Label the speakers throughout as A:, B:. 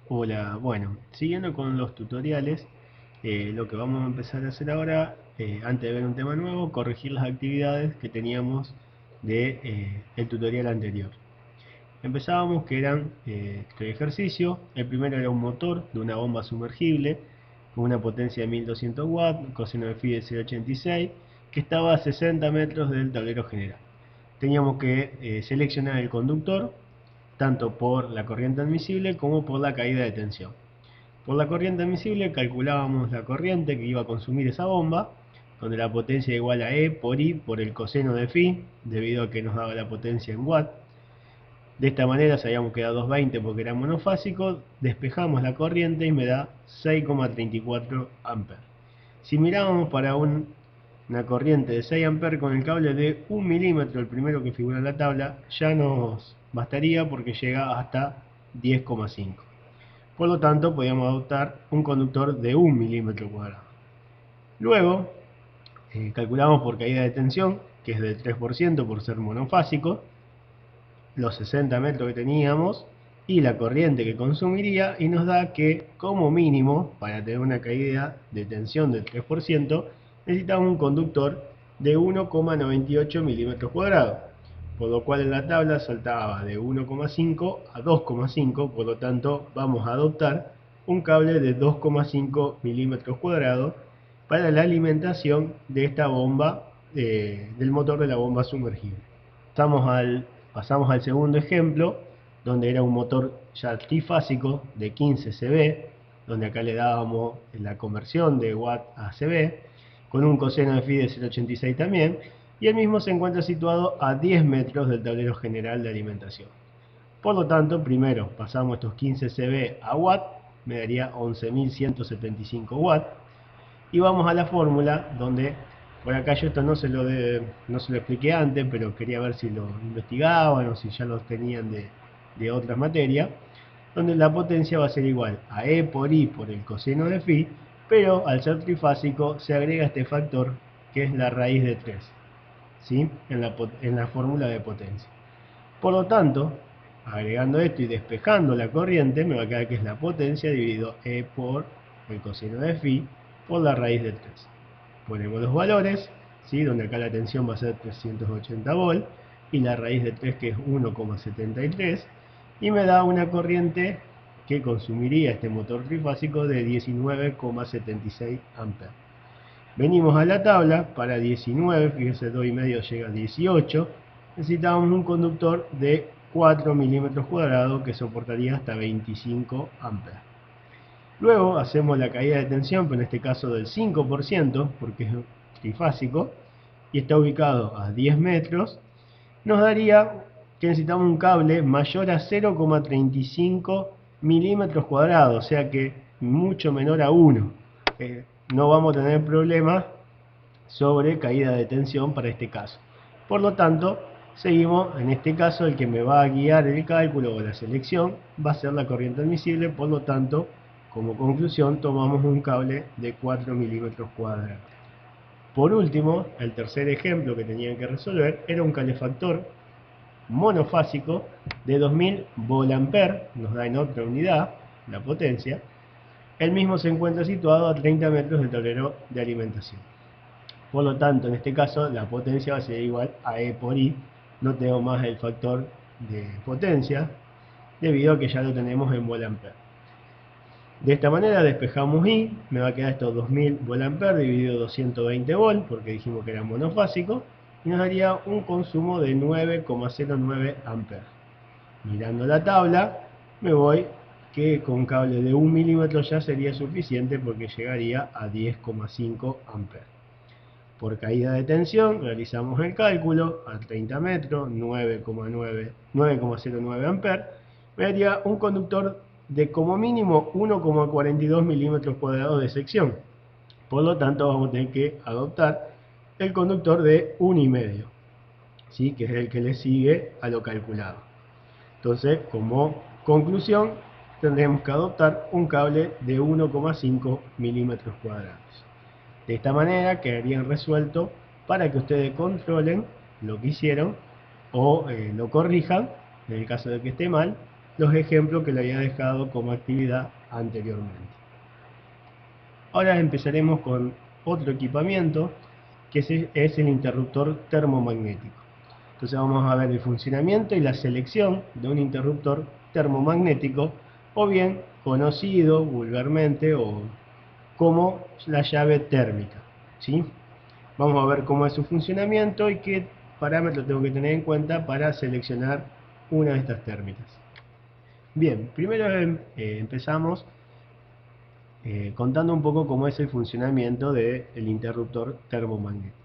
A: Hola, bueno, siguiendo con los tutoriales, lo que vamos a empezar a hacer ahora, antes de ver un tema nuevo, corregir las actividades que teníamos de el tutorial anterior. Empezábamos que eran tres ejercicios. El primero era un motor de una bomba sumergible con una potencia de 1200 watts, coseno de phi de 0,86, que estaba a 60 metros del tablero general. Teníamos que seleccionar el conductor tanto por la corriente admisible como por la caída de tensión. Por la corriente admisible calculábamos la corriente que iba a consumir esa bomba, donde la potencia es igual a E por I por el coseno de phi, debido a que nos daba la potencia en watt. De esta manera sabíamos que era 220 porque era monofásico, despejamos la corriente y me da 6,34 amperes. Si mirábamos para una corriente de 6 amperes con el cable de 1 milímetro, el primero que figura en la tabla, ya nos bastaría porque llega hasta 10,5. Por lo tanto, podíamos adoptar un conductor de 1 milímetro cuadrado. Luego, calculamos por caída de tensión, que es del 3% por ser monofásico, los 60 metros que teníamos y la corriente que consumiría, y nos da que como mínimo, para tener una caída de tensión del 3%, necesitamos un conductor de 1,98 milímetros cuadrados, por lo cual en la tabla saltaba de 1,5 a 2,5, por lo tanto vamos a adoptar un cable de 2,5 milímetros cuadrados para la alimentación de esta bomba, del motor de la bomba sumergible. Pasamos al segundo ejemplo, donde era un motor ya trifásico de 15 CV, donde acá le dábamos la conversión de watt a CV, con un coseno de phi de 0,86 también, y el mismo se encuentra situado a 10 metros del tablero general de alimentación. Por lo tanto, primero pasamos estos 15 CV a watt, me daría 11.175 watts, y vamos a la fórmula donde, por acá yo esto no se lo expliqué antes, pero quería ver si lo investigaban o si ya lo tenían de otras materias, donde la potencia va a ser igual a E por I por el coseno de phi, pero al ser trifásico se agrega este factor que es la raíz de 3, ¿sí? En la fórmula de potencia. Por lo tanto, agregando esto y despejando la corriente, me va a quedar que es la potencia dividido E por el coseno de phi por la raíz de 3. Ponemos los valores, ¿sí? Donde acá la tensión va a ser 380 volt y la raíz de 3 que es 1,73, y me da una corriente que consumiría este motor trifásico de 19,76 amperes. Venimos a la tabla, para 19, fíjense, 2,5 llega a 18, necesitamos un conductor de 4 milímetros cuadrados que soportaría hasta 25 amperes. Luego hacemos la caída de tensión, pero en este caso del 5%, porque es trifásico, y está ubicado a 10 metros, nos daría que necesitamos un cable mayor a 0,35 milímetros cuadrados, o sea que mucho menor a 1. No vamos a tener problemas sobre caída de tensión para este caso. Por lo tanto, seguimos, en este caso el que me va a guiar el cálculo o la selección va a ser la corriente admisible, por lo tanto, como conclusión tomamos un cable de 4 milímetros cuadrados. Por último, el tercer ejemplo que tenían que resolver era un calefactor monofásico de 2000 volamperes, nos da en otra unidad la potencia. El mismo se encuentra situado a 30 metros del tablero de alimentación. Por lo tanto, en este caso, la potencia va a ser igual a E por I. No tengo más el factor de potencia, debido a que ya lo tenemos en volamperes. De esta manera despejamos I, me va a quedar estos 2000 volamperes dividido 220 volt, porque dijimos que era monofásico, y nos daría un consumo de 9,09 amperes. Mirando la tabla, me voy que con cable de 1 milímetro ya sería suficiente porque llegaría a 10,5 amperes. Por caída de tensión realizamos el cálculo a 30 metros, 9,09 amperes, me daría un conductor de como mínimo 1,42 milímetros cuadrados de sección. Por lo tanto vamos a tener que adoptar el conductor de 1,5, ¿sí? Que es el que le sigue a lo calculado. Entonces, como conclusión, tendremos que adoptar un cable de 1,5 milímetros cuadrados. De esta manera quedarían resueltos para que ustedes controlen lo que hicieron o lo corrijan en el caso de que esté mal, los ejemplos que le había dejado como actividad anteriormente. Ahora empezaremos con otro equipamiento que es el interruptor termomagnético. Entonces vamos a ver el funcionamiento y la selección de un interruptor termomagnético, o bien conocido vulgarmente o como la llave térmica, ¿sí? Vamos a ver cómo es su funcionamiento y qué parámetros tengo que tener en cuenta para seleccionar una de estas térmicas. Bien, primero empezamos contando un poco cómo es el funcionamiento del interruptor termomagnético.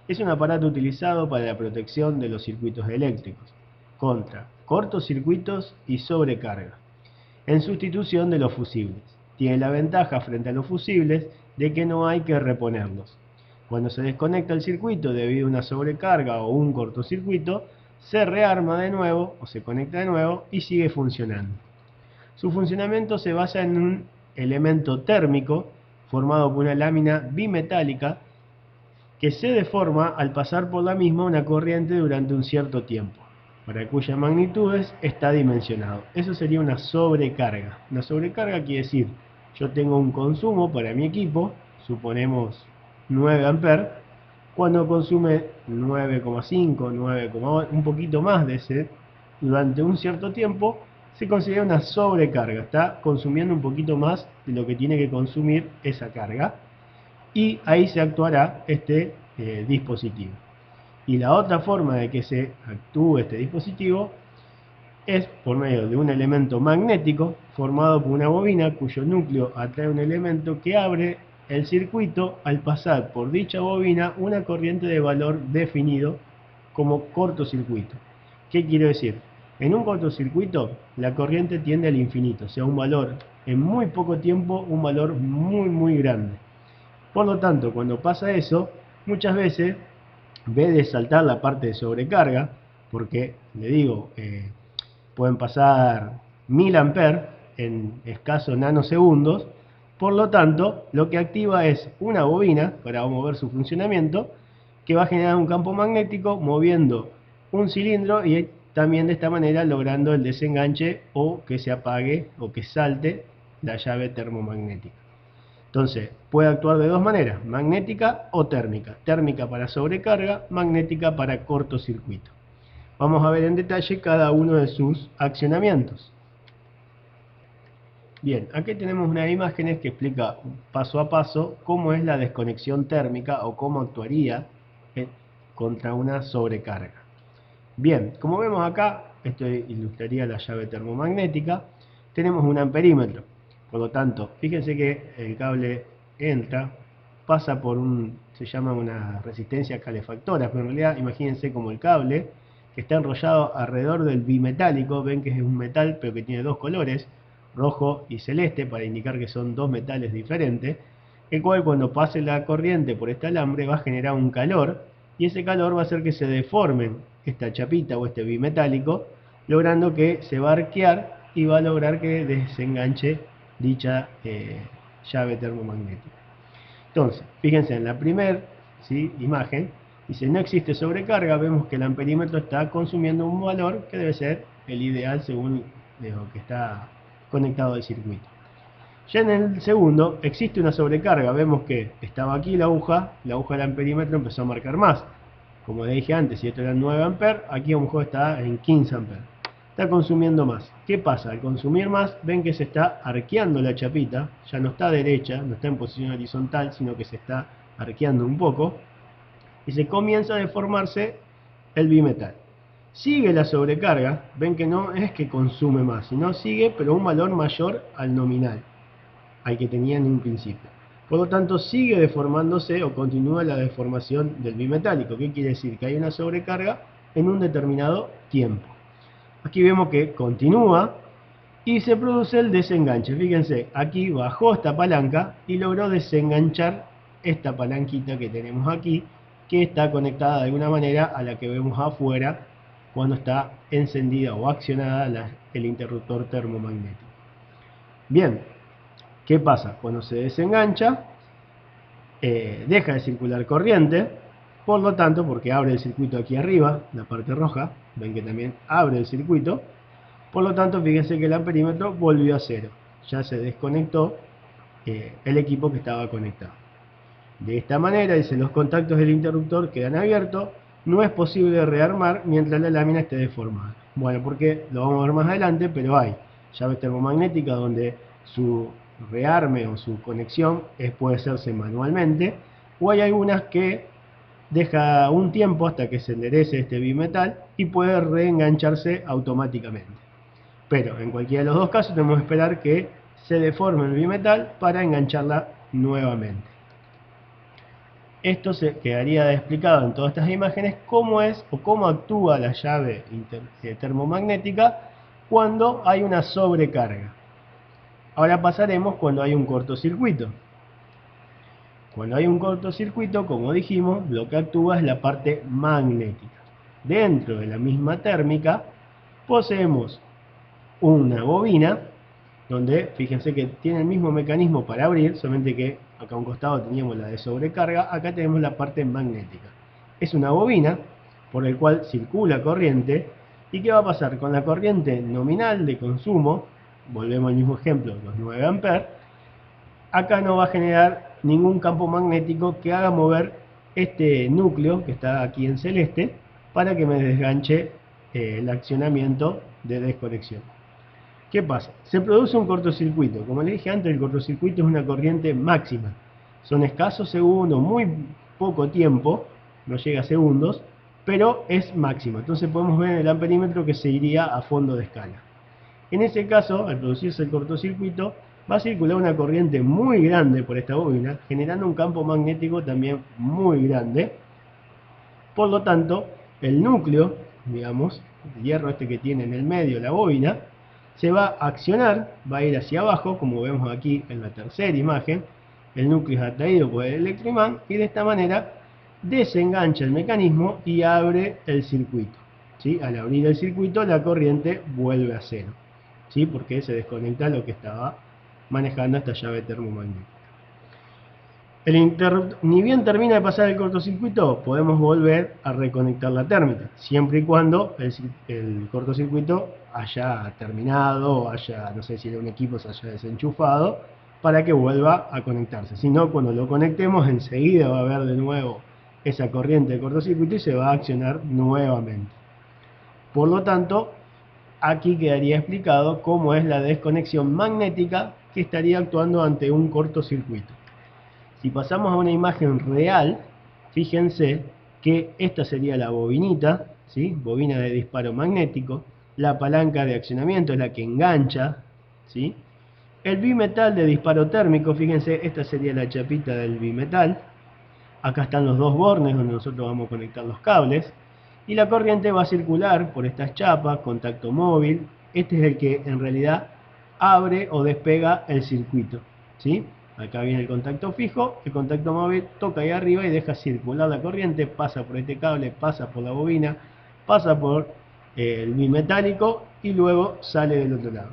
A: Es un aparato utilizado para la protección de los circuitos eléctricos contra cortocircuitos y sobrecarga, en sustitución de los fusibles. Tiene la ventaja frente a los fusibles de que no hay que reponerlos. Cuando se desconecta el circuito debido a una sobrecarga o un cortocircuito, se rearma de nuevo o se conecta de nuevo y sigue funcionando. Su funcionamiento se basa en un elemento térmico formado por una lámina bimetálica que se deforma al pasar por la misma una corriente durante un cierto tiempo, para cuyas magnitudes está dimensionado. Eso sería una sobrecarga. Una sobrecarga quiere decir, yo tengo un consumo para mi equipo, suponemos 9 amperes, cuando consume 9,5, 9,8, un poquito más de ese, durante un cierto tiempo, se considera una sobrecarga. Está consumiendo un poquito más de lo que tiene que consumir esa carga, y ahí se actuará este dispositivo. Y la otra forma de que se actúe este dispositivo es por medio de un elemento magnético formado por una bobina cuyo núcleo atrae un elemento que abre el circuito al pasar por dicha bobina una corriente de valor definido como cortocircuito. ¿Qué quiero decir? En un cortocircuito la corriente tiende al infinito, o sea, un valor en muy poco tiempo, un valor muy grande. Por lo tanto, cuando pasa eso, muchas veces, en vez de saltar la parte de sobrecarga, porque, le digo, pueden pasar 1000 amperes en escasos nanosegundos, por lo tanto, lo que activa es una bobina, para mover su funcionamiento, que va a generar un campo magnético moviendo un cilindro y también de esta manera logrando el desenganche o que se apague o que salte la llave termomagnética. Entonces, puede actuar de dos maneras, magnética o térmica. Térmica para sobrecarga, magnética para cortocircuito. Vamos a ver en detalle cada uno de sus accionamientos. Bien, aquí tenemos unas imágenes que explica paso a paso cómo es la desconexión térmica o cómo actuaría contra una sobrecarga. Bien, como vemos acá, esto ilustraría la llave termomagnética, tenemos un amperímetro. Por lo tanto, fíjense que el cable entra, pasa por se llama una resistencia calefactora, pero en realidad imagínense como el cable que está enrollado alrededor del bimetálico, ven que es un metal pero que tiene dos colores, rojo y celeste, para indicar que son dos metales diferentes, el cual cuando pase la corriente por este alambre va a generar un calor, y ese calor va a hacer que se deformen esta chapita o este bimetálico, logrando que se va a arquear y va a lograr que desenganche dicha llave termomagnética. Entonces, fíjense en la primera imagen, dice no existe sobrecarga, vemos que el amperímetro está consumiendo un valor que debe ser el ideal según lo que está conectado al circuito. Ya en el segundo existe una sobrecarga, vemos que estaba aquí la aguja del amperímetro empezó a marcar más. Como le dije antes, si esto era 9 amperes, aquí a lo mejor está en 15 amperes. Está consumiendo más. ¿Qué pasa? Al consumir más, ven que se está arqueando la chapita, ya no está derecha, no está en posición horizontal, sino que se está arqueando un poco, y se comienza a deformarse el bimetal. Sigue la sobrecarga, ven que no es que consume más, sino sigue, pero un valor mayor al nominal, al que tenía en un principio. Por lo tanto, sigue deformándose o continúa la deformación del bimetálico. ¿Qué quiere decir? Que hay una sobrecarga en un determinado tiempo. Aquí vemos que continúa y se produce el desenganche. Fíjense, aquí bajó esta palanca y logró desenganchar esta palanquita que tenemos aquí, que está conectada de alguna manera a la que vemos afuera cuando está encendida o accionada el interruptor termomagnético. Bien, ¿qué pasa? Cuando se desengancha, deja de circular corriente, por lo tanto, porque abre el circuito aquí arriba, la parte roja, ven que también abre el circuito, Por lo tanto, fíjense que el amperímetro volvió a cero. Ya se desconectó el equipo que estaba conectado. De esta manera, dice, los contactos del interruptor quedan abiertos. No es posible rearmar mientras la lámina esté deformada. Bueno, porque lo vamos a ver más adelante, pero hay llaves termomagnéticas donde su rearme o su conexión puede hacerse manualmente, o hay algunas que deja un tiempo hasta que se enderece este bimetal y puede reengancharse automáticamente. Pero en cualquiera de los dos casos tenemos que esperar que se deforme el bimetal para engancharla nuevamente. Esto se quedaría explicado en todas estas imágenes cómo es o cómo actúa la llave termomagnética cuando hay una sobrecarga. Ahora pasaremos cuando hay un cortocircuito. Cuando hay un cortocircuito, como dijimos, lo que actúa es la parte magnética. Dentro de la misma térmica poseemos una bobina donde, fíjense que tiene el mismo mecanismo para abrir, solamente que acá a un costado teníamos la de sobrecarga, acá tenemos la parte magnética. Es una bobina por el cual circula corriente. ¿Y qué va a pasar? Con la corriente nominal de consumo, volvemos al mismo ejemplo, los 9 amperes, acá no va a generar ningún campo magnético que haga mover este núcleo que está aquí en celeste para que me desganche el accionamiento de desconexión. ¿Qué pasa? Se produce un cortocircuito. Como les dije antes, el cortocircuito es una corriente máxima. Son escasos segundos, muy poco tiempo, no llega a segundos, pero es máxima. Entonces podemos ver en el amperímetro que se iría a fondo de escala. En ese caso, al producirse el cortocircuito, va a circular una corriente muy grande por esta bobina, generando un campo magnético también muy grande. Por lo tanto, el núcleo, digamos, el hierro este que tiene en el medio la bobina, se va a accionar, va a ir hacia abajo, como vemos aquí en la tercera imagen. El núcleo es atraído por el electroimán y de esta manera desengancha el mecanismo y abre el circuito. ¿Sí? Al abrir el circuito, la corriente vuelve a cero, ¿sí? Porque se desconecta lo que estaba manejando esta llave termomagnética. El interruptor, ni bien termina de pasar el cortocircuito, podemos volver a reconectar la térmica, siempre y cuando el cortocircuito haya terminado, o haya, no sé si era un equipo, se haya desenchufado, para que vuelva a conectarse. Si no, cuando lo conectemos, enseguida va a haber de nuevo esa corriente de cortocircuito y se va a accionar nuevamente. Por lo tanto, aquí quedaría explicado cómo es la desconexión magnética que estaría actuando ante un cortocircuito. Si pasamos a una imagen real, fíjense que esta sería la bobinita, ¿sí? Bobina de disparo magnético. La palanca de accionamiento es la que engancha, ¿sí? El bimetal de disparo térmico, fíjense, esta sería la chapita del bimetal. Acá están los dos bornes donde nosotros vamos a conectar los cables. Y la corriente va a circular por estas chapas, contacto móvil. Este es el que en realidad abre o despega el circuito, ¿sí? Acá viene el contacto fijo, el contacto móvil toca ahí arriba y deja circular la corriente, pasa por este cable, pasa por la bobina, pasa por el bimetálico y luego sale del otro lado.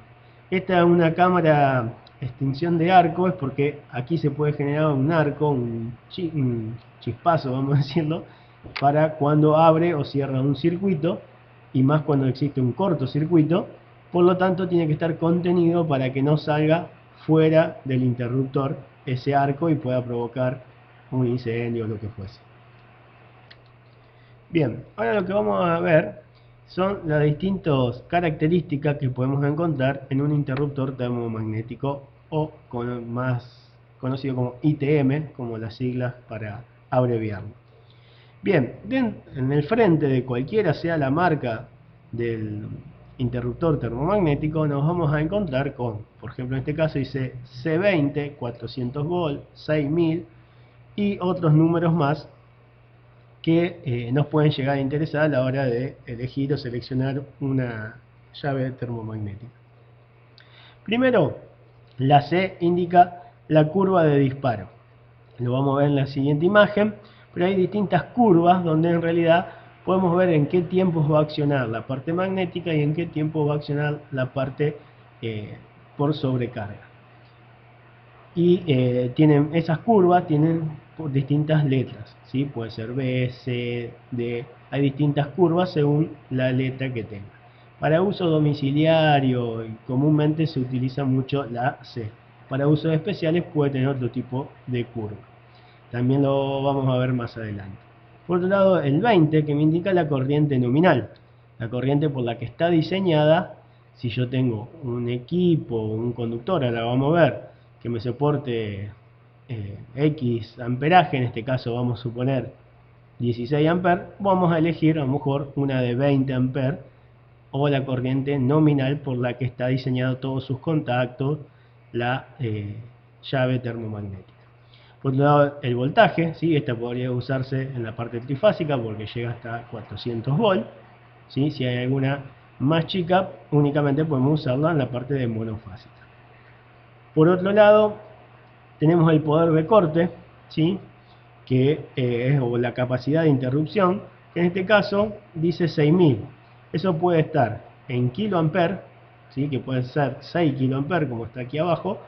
A: Esta es una cámara extinción de arco, es porque aquí se puede generar un arco, un chispazo, vamos a decirlo, para cuando abre o cierra un circuito, y más cuando existe un cortocircuito. Por lo tanto, tiene que estar contenido para que no salga fuera del interruptor ese arco y pueda provocar un incendio o lo que fuese. Bien, ahora lo que vamos a ver son las distintas características que podemos encontrar en un interruptor termomagnético, o más conocido como ITM, como las siglas para abreviarlo. Bien, en el frente de cualquiera sea la marca del interruptor termomagnético, nos vamos a encontrar con, por ejemplo en este caso dice C20, 400 volt, 6000 y otros números más que nos pueden llegar a interesar a la hora de elegir o seleccionar una llave termomagnética. Primero, la C indica la curva de disparo. Lo vamos a ver en la siguiente imagen, pero hay distintas curvas donde en realidad podemos ver en qué tiempos va a accionar la parte magnética y en qué tiempo va a accionar la parte por sobrecarga. Y esas curvas tienen distintas letras, ¿sí? Puede ser B, C, D, hay distintas curvas según la letra que tenga. Para uso domiciliario comúnmente se utiliza mucho la C. Para usos especiales puede tener otro tipo de curva. También lo vamos a ver más adelante. Por otro lado, el 20 que me indica la corriente nominal. La corriente por la que está diseñada, si yo tengo un equipo, un conductor, ahora vamos a ver, que me soporte X amperaje, en este caso vamos a suponer 16 amperes, vamos a elegir a lo mejor una de 20 amperes o la corriente nominal por la que está diseñado todos sus contactos, la llave termomagnética. Por otro lado, el voltaje, ¿sí? Esta podría usarse en la parte trifásica porque llega hasta 400 volts. ¿Sí? Si hay alguna más chica, únicamente podemos usarla en la parte de monofásica. Por otro lado, tenemos el poder de corte, ¿sí? Que es la capacidad de interrupción, que en este caso dice 6000. Eso puede estar en kiloamperes, ¿sí? Que puede ser 6 kiloamperes como está aquí abajo,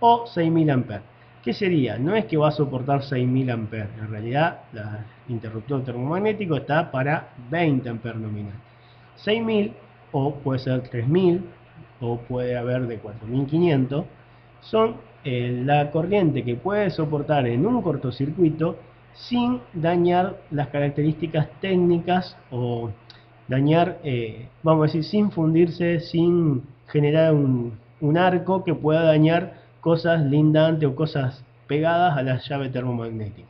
A: o 6000 amperes. ¿Qué sería? No es que va a soportar 6000 amperes, en realidad el interruptor termomagnético está para 20 amperes nominal. 6000 o puede ser 3000 o puede haber de 4500 son la corriente que puede soportar en un cortocircuito sin dañar las características técnicas o dañar, vamos a decir, sin fundirse, sin generar un arco que pueda dañar cosas lindantes o cosas pegadas a la llave termomagnética.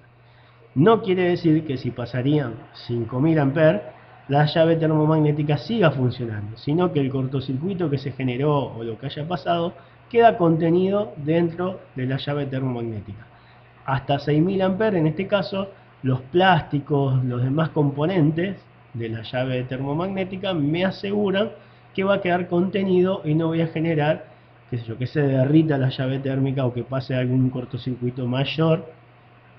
A: No quiere decir que si pasarían 5000 amperes la llave termomagnética siga funcionando, sino que el cortocircuito que se generó o lo que haya pasado queda contenido dentro de la llave termomagnética. Hasta 6000 amperes, en este caso, los plásticos, los demás componentes de la llave termomagnética me aseguran que va a quedar contenido y no voy a generar, qué sé yo, que se derrita la llave térmica o que pase algún cortocircuito mayor.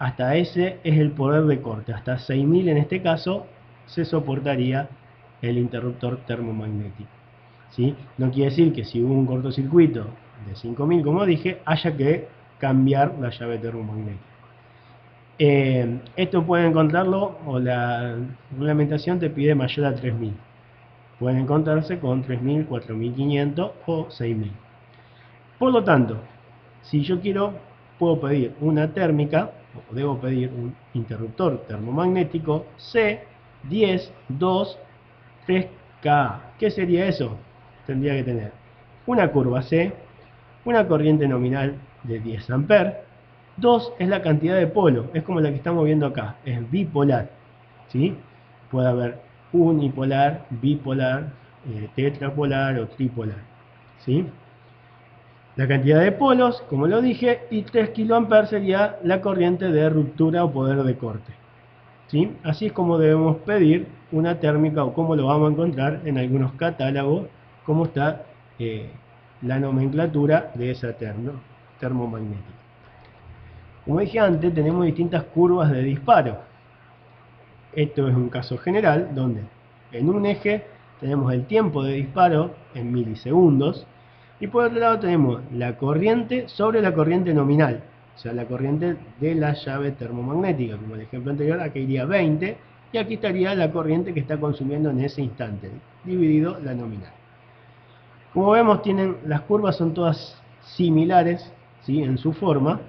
A: Hasta ese es el poder de corte, hasta 6000 en este caso se soportaría el interruptor termomagnético. ¿Sí? No quiere decir que si hubo un cortocircuito de 5000, como dije, haya que cambiar la llave termomagnética. Esto pueden encontrarlo, o la reglamentación te pide mayor a 3000. Pueden encontrarse con 3000, 4500 o 6000. Por lo tanto, si yo quiero, puedo pedir una térmica, o debo pedir un interruptor termomagnético C1023K. ¿Qué sería eso? Tendría que tener una curva C, una corriente nominal de 10 amperes. 2 es la cantidad de polos, es como la que estamos viendo acá, es bipolar, ¿sí? Puede haber unipolar, bipolar, tetrapolar o tripolar, ¿sí? La cantidad de polos, como lo dije, y 3 kA sería la corriente de ruptura o poder de corte, ¿sí? Así es como debemos pedir una térmica o como lo vamos a encontrar en algunos catálogos, como está la nomenclatura de esa termomagnética. Como dije antes, tenemos distintas curvas de disparo. Esto es un caso general donde en un eje tenemos el tiempo de disparo en milisegundos y por otro lado tenemos la corriente sobre la corriente nominal, o sea, la corriente de la llave termomagnética. Como el ejemplo anterior, aquí iría 20 y aquí estaría la corriente que está consumiendo en ese instante, dividido la nominal. Como vemos, las curvas son todas similares, ¿sí? En su forma,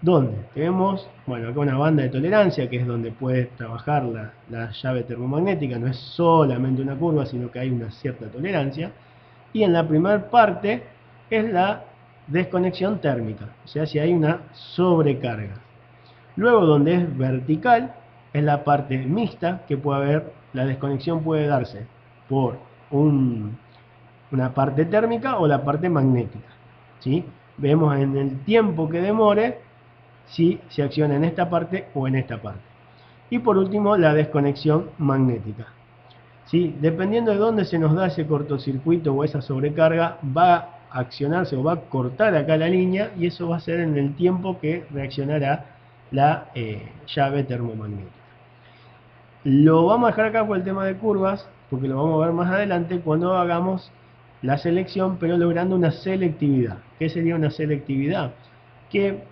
A: donde tenemos, bueno, acá una banda de tolerancia, que es donde puede trabajar la llave termomagnética, no es solamente una curva, sino que hay una cierta tolerancia. Y en la primera parte es la desconexión térmica, o sea, si hay una sobrecarga. Luego, donde es vertical, es la parte mixta, que puede haber, la desconexión puede darse por una parte térmica o la parte magnética, ¿sí? Vemos en el tiempo que demore si se acciona en esta parte o en esta parte. Y por último, la desconexión magnética, ¿sí? Dependiendo de dónde se nos da ese cortocircuito o esa sobrecarga, va a accionarse o va a cortar acá la línea y eso va a ser en el tiempo que reaccionará la llave termomagnética. Lo vamos a dejar acá por el tema de curvas, porque lo vamos a ver más adelante cuando hagamos la selección, pero logrando una selectividad. ¿Qué sería una selectividad? Que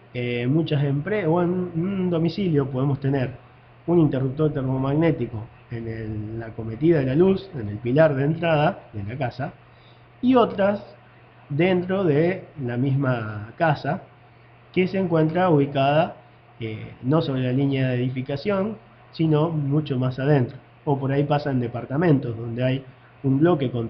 A: muchas empresas o en un domicilio podemos tener un interruptor termomagnético la acometida de la luz, en el pilar de entrada de la casa, y otras dentro de la misma casa, que se encuentra ubicada no sobre la línea de edificación, sino mucho más adentro. O por ahí pasan departamentos donde hay un bloque con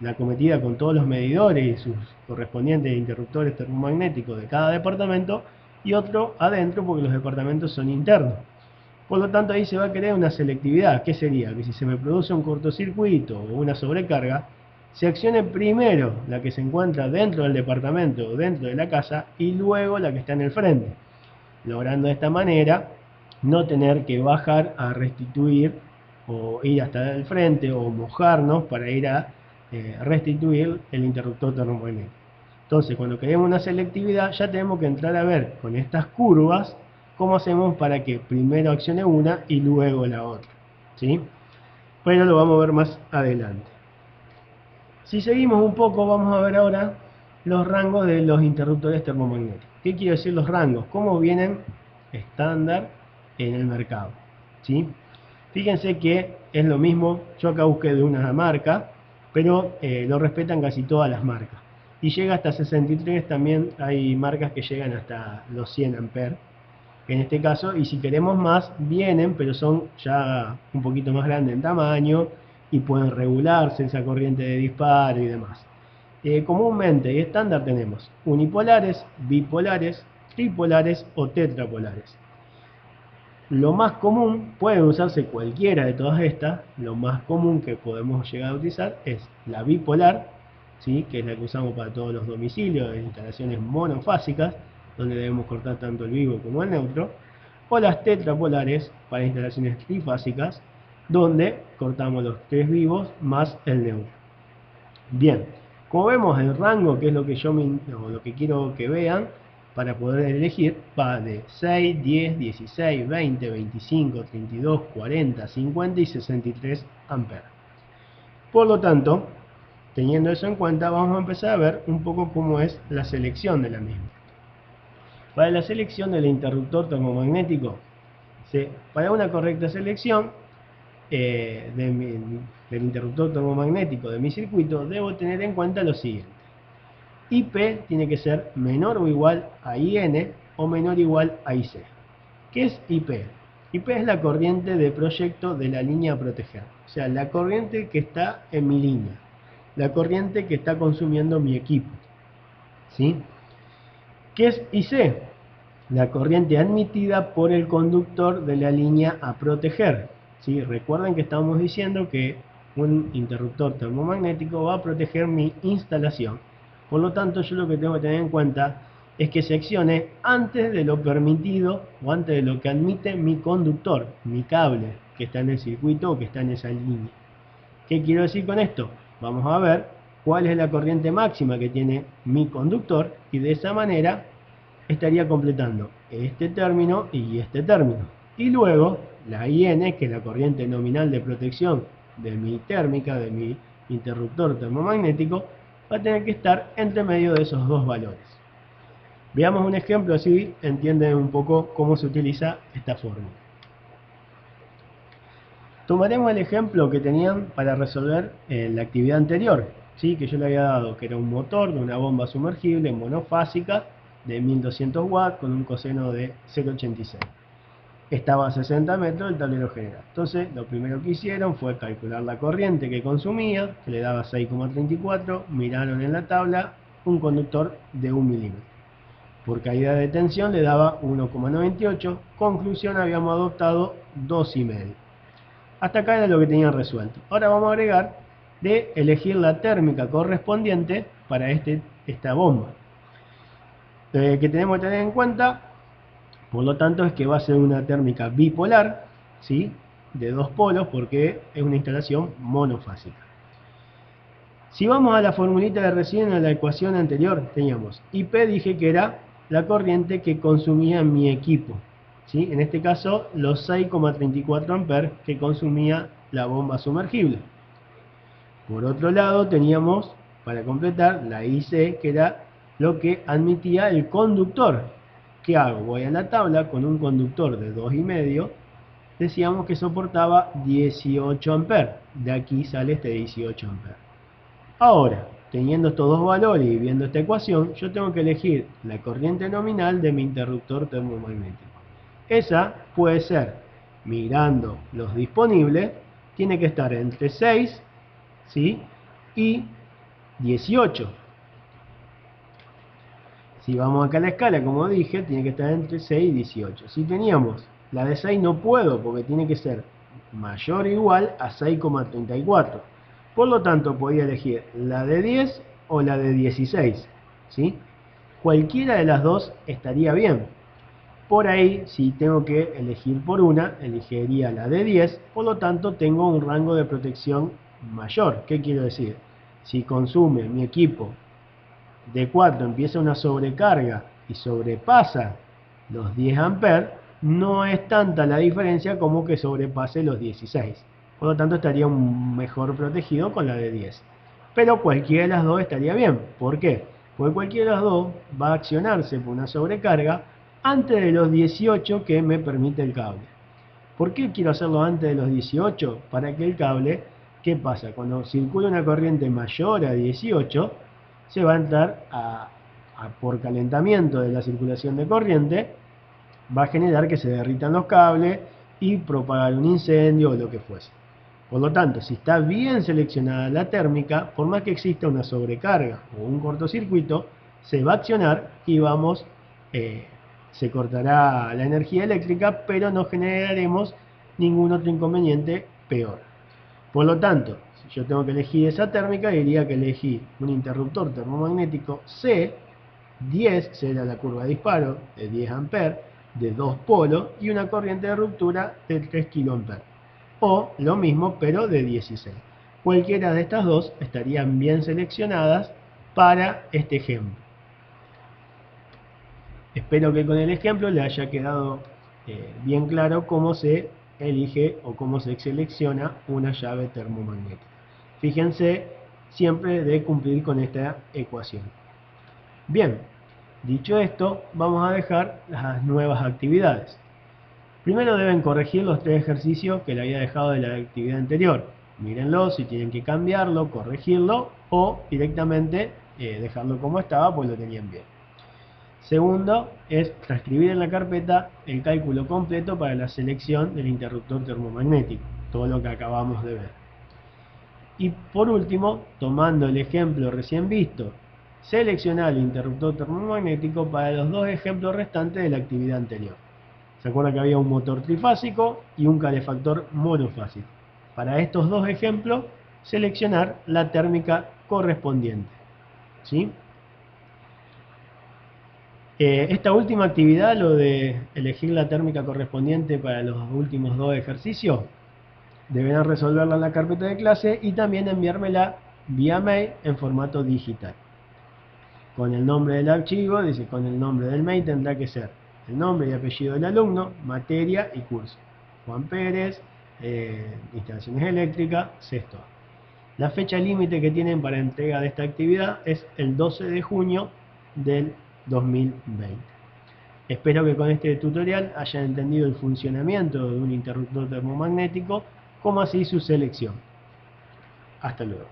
A: la acometida con todos los medidores y sus correspondientes interruptores termomagnéticos de cada departamento, y otro adentro porque los departamentos son internos. Por lo tanto, ahí se va a crear una selectividad. ¿Qué sería? Que si se me produce un cortocircuito o una sobrecarga, se accione primero la que se encuentra dentro del departamento o dentro de la casa y luego la que está en el frente, logrando de esta manera no tener que bajar a restituir o ir hasta el frente o mojarnos para ir a restituir el interruptor termomagnético. Entonces, cuando queremos una selectividad, ya tenemos que entrar a ver con estas curvas cómo hacemos para que primero accione una y luego la otra, ¿sí? Pero lo vamos a ver más adelante. Si seguimos un poco, vamos a ver ahora los rangos de los interruptores termomagnéticos. ¿Qué quiere decir los rangos? ¿Cómo vienen estándar en el mercado? ¿Sí? Fíjense que es lo mismo, yo acá busqué de una marca, pero lo respetan casi todas las marcas. Y llega hasta 63, también hay marcas que llegan hasta los 100 amperes. En este caso, y si queremos más, vienen, pero son ya un poquito más grandes en tamaño y pueden regularse esa corriente de disparo y demás. Comúnmente y estándar tenemos unipolares, bipolares, tripolares o tetrapolares. Lo más común, puede usarse cualquiera de todas estas, lo más común que podemos llegar a utilizar es la bipolar, ¿sí? Que es la que usamos para todos los domicilios, en instalaciones monofásicas, donde debemos cortar tanto el vivo como el neutro, o las tetrapolares para instalaciones trifásicas, donde cortamos los tres vivos más el neutro. Bien, como vemos, el rango, que es lo que lo que quiero que vean para poder elegir, va de 6, 10, 16, 20, 25, 32, 40, 50 y 63 amperes. Por lo tanto, teniendo eso en cuenta, vamos a empezar a ver un poco cómo es la selección de la misma. Para la selección del interruptor termomagnético, para una correcta selección del interruptor termomagnético de mi circuito, debo tener en cuenta lo siguiente. IP tiene que ser menor o igual a IN o menor o igual a IC. ¿Qué es IP? IP es la corriente de proyecto de la línea a proteger, o sea, la corriente que está en mi línea, la corriente que está consumiendo mi equipo, ¿sí? ¿Qué es IC? La corriente admitida por el conductor de la línea a proteger, ¿sí? Recuerden que estamos diciendo que un interruptor termomagnético va a proteger mi instalación. Por lo tanto, yo lo que tengo que tener en cuenta es que se accione antes de lo permitido o antes de lo que admite mi conductor, mi cable que está en el circuito o que está en esa línea. ¿Qué quiero decir con esto? Vamos a ver cuál es la corriente máxima que tiene mi conductor y de esa manera estaría completando este término y este término. Y luego la IN, que es la corriente nominal de protección de mi térmica, de mi interruptor termomagnético, va a tener que estar entre medio de esos dos valores. Veamos un ejemplo, así entienden un poco cómo se utiliza esta fórmula. Tomaremos el ejemplo que tenían para resolver la actividad anterior, ¿sí? Que yo le había dado, que era un motor de una bomba sumergible monofásica de 1200 watts con un coseno de 0,86. Estaba a 60 metros del tablero general. Entonces, lo primero que hicieron fue calcular la corriente que consumía, que le daba 6,34, miraron en la tabla un conductor de 1 milímetro. Por caída de tensión le daba 1,98, conclusión habíamos adoptado 2,5. Hasta acá era lo que tenían resuelto. Ahora vamos a agregar de elegir la térmica correspondiente para esta bomba. Que tenemos que tener en cuenta, por lo tanto, es que va a ser una térmica bipolar, ¿sí? De dos polos, porque es una instalación monofásica. Si vamos a la formulita de recién, a la ecuación anterior, teníamos IP, dije que era la corriente que consumía mi equipo, ¿sí? En este caso, los 6,34 amperes que consumía la bomba sumergible. Por otro lado, teníamos, para completar, la IC, que era lo que admitía el conductor. ¿Qué hago? Voy a la tabla con un conductor de 2,5 decíamos que soportaba 18 amperes. De aquí sale este 18 amperes. Ahora, teniendo estos dos valores y viendo esta ecuación, yo tengo que elegir la corriente nominal de mi interruptor termomagnético. Esa puede ser, mirando los disponibles, tiene que estar entre 6, ¿sí?, y 18. Si vamos acá a la escala, como dije, tiene que estar entre 6 y 18. Si teníamos la de 6, no puedo, porque tiene que ser mayor o igual a 6,34. Por lo tanto, podía elegir la de 10 o la de 16, ¿sí? Cualquiera de las dos estaría bien. Por ahí, si tengo que elegir por una, elegiría la de 10, por lo tanto tengo un rango de protección mayor. ¿Qué quiero decir? Si consume mi equipo de 4, empieza una sobrecarga y sobrepasa los 10 amperes, no es tanta la diferencia como que sobrepase los 16. Por lo tanto, estaría mejor protegido con la de 10. Pero cualquiera de las dos estaría bien. ¿Por qué? Porque cualquiera de las dos va a accionarse por una sobrecarga antes de los 18 que me permite el cable. ¿Por qué quiero hacerlo antes de los 18? Para que el cable, ¿qué pasa? Cuando circula una corriente mayor a 18, se va a entrar por calentamiento de la circulación de corriente, va a generar que se derritan los cables y propagar un incendio o lo que fuese. Por lo tanto, si está bien seleccionada la térmica, por más que exista una sobrecarga o un cortocircuito, se va a accionar y se cortará la energía eléctrica, pero no generaremos ningún otro inconveniente peor. Por lo tanto, si yo tengo que elegir esa térmica, diría que elegí un interruptor termomagnético C, 10 será la curva de disparo de 10 amperes, de 2 polos y una corriente de ruptura de 3 kA. O lo mismo, pero de 16. Cualquiera de estas dos estarían bien seleccionadas para este ejemplo. Espero que con el ejemplo le haya quedado bien claro cómo se elige o cómo se selecciona una llave termomagnética. Fíjense siempre de cumplir con esta ecuación. Bien, dicho esto, vamos a dejar las nuevas actividades. Primero deben corregir los 3 ejercicios que le había dejado de la actividad anterior. Mírenlo, si tienen que cambiarlo, corregirlo o directamente dejarlo como estaba, pues lo tenían bien. Segundo es transcribir en la carpeta el cálculo completo para la selección del interruptor termomagnético, todo lo que acabamos de ver. Y por último, tomando el ejemplo recién visto, seleccionar el interruptor termomagnético para los 2 ejemplos restantes de la actividad anterior. ¿Se acuerda que había un motor trifásico y un calefactor monofásico? Para estos 2 ejemplos, seleccionar la térmica correspondiente, ¿sí? Esta última actividad, lo de elegir la térmica correspondiente para los últimos 2 ejercicios, deberán resolverla en la carpeta de clase y también enviármela vía mail en formato digital. Con el nombre del archivo, dice, con el nombre del mail tendrá que ser el nombre y apellido del alumno, materia y curso. Juan Pérez, instalaciones eléctricas, sexto. La fecha límite que tienen para entrega de esta actividad es el 12 de junio del 2020. Espero que con este tutorial hayan entendido el funcionamiento de un interruptor termomagnético, como así su selección. Hasta luego.